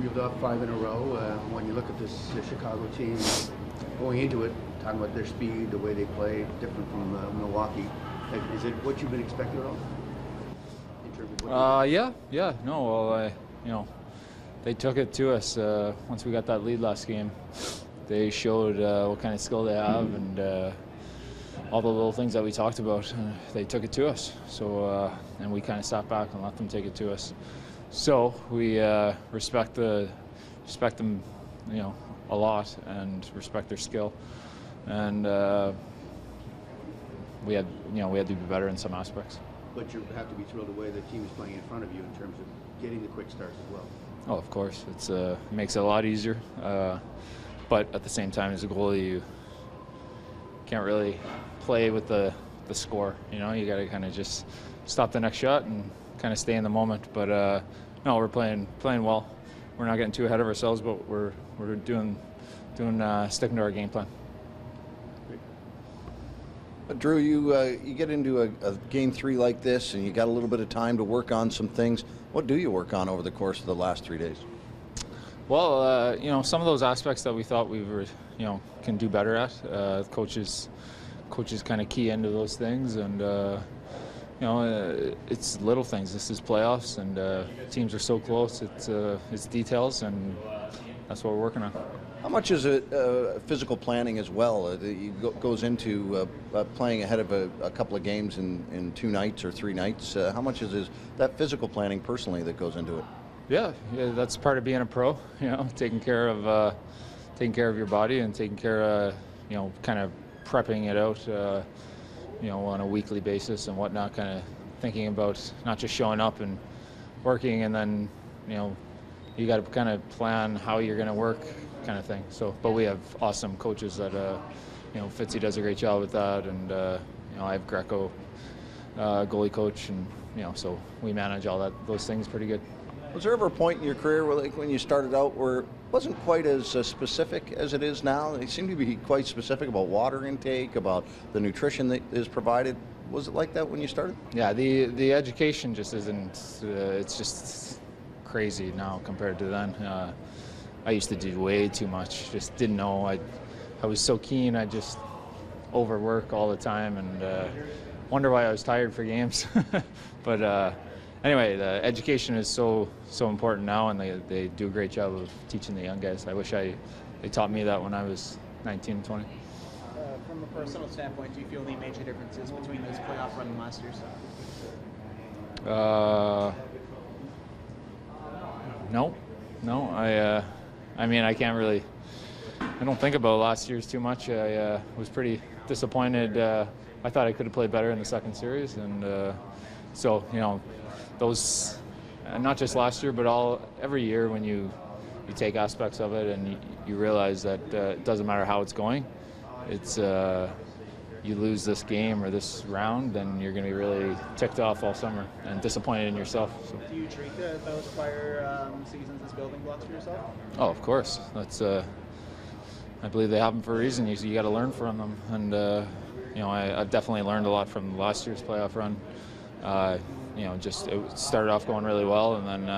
reeled off 5 in a row. When you look at this Chicago team going into it, talking about their speed, the way they play, different from Milwaukee, is it what you've been expecting at all? In terms of yeah. No, well, they took it to us once we got that lead last game. They showed what kind of skill they have and all the little things that we talked about. They took it to us. So and we kind of sat back and let them take it to us. So we respect them, a lot, and respect their skill. And we had to be better in some aspects. But you have to be thrilled the way the team is playing in front of you in terms of getting the quick starts as well. Oh, of course, it makes it a lot easier. But at the same time, as a goalie, you can't really play with the score. You got to kind of just stop the next shot and kind of stay in the moment. But no, we're playing well. We're not getting too ahead of ourselves, but we're sticking to our game plan. Drew, you get into a game 3 like this, and you got a little bit of time to work on some things. What do you work on over the course of the last 3 days? Well, some of those aspects that we thought we were, can do better at. Coaches kind of key into those things, and it's little things. This is playoffs, and teams are so close. It's details, and that's what we're working on. How much is it physical planning as well? It goes into playing ahead of a couple of games in 2 nights or 3 nights. How much is that physical planning personally that goes into it? Yeah, that's part of being a pro. Taking care of your body and taking care of kind of prepping it out, on a weekly basis and whatnot. Kind of thinking about not just showing up and working, and then you got to kind of plan how you're going to work, kind of thing. So, but we have awesome coaches that Fitzy does a great job with that, and I have Greco, goalie coach, and so we manage all those things pretty good. Was there ever a point in your career where, like when you started out, where it wasn't quite as specific as it is now? They seem to be quite specific about water intake, about the nutrition that is provided. Was it like that when you started? Yeah, the education just isn't. It's just crazy now compared to then. I used to do way too much. Just didn't know. I was so keen. I just overwork all the time, and wonder why I was tired for games. But anyway, the education is so important now, and they do a great job of teaching the young guys. I wish they taught me that when I was 19 and 20. From a personal standpoint, do you feel any major differences between this playoff run and last year's? No. I mean, I can't really. I don't think about last year's too much. I was pretty disappointed. I thought I could have played better in the second series, and so those, not just last year, but every year when you take aspects of it and you realize that it doesn't matter how it's going. It's you lose this game or this round, then you're going to be really ticked off all summer and disappointed in yourself. So. Do you treat those prior seasons as building blocks for yourself? Oh, of course. That's I believe they happen for a reason. You got to learn from them, and I've definitely learned a lot from last year's playoff run. Just it started off going really well, and then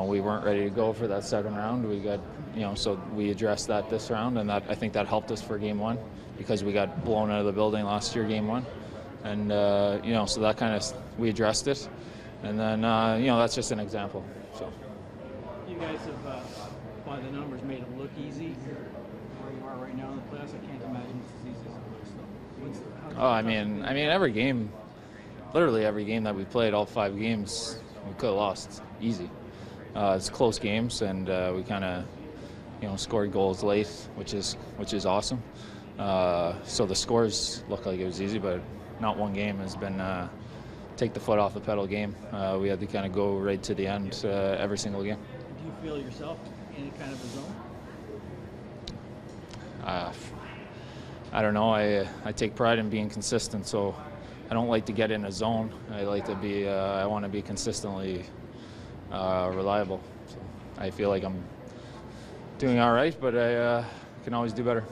we weren't ready to go for that second round. We got so we addressed that this round, and I think that helped us for game 1 because we got blown out of the building last year, game 1, and so that kind of we addressed it, and then that's just an example. So you guys have, by the numbers, made it look easy. Where you are right now in the playoffs, I can't imagine it's as easy as it looks. Oh, I mean, every game, literally every game that we played, all 5 games, we could have lost easy. It's close games, and we kind of, scored goals late, which is awesome. So the scores look like it was easy, but not one game has been take the foot off the pedal game. We had to kind of go right to the end every single game. Do you feel yourself in kind of a zone? I don't know. I take pride in being consistent, so I don't like to get in a zone. I like to be. I want to be consistently reliable. So I feel like I'm doing all right, but I can always do better.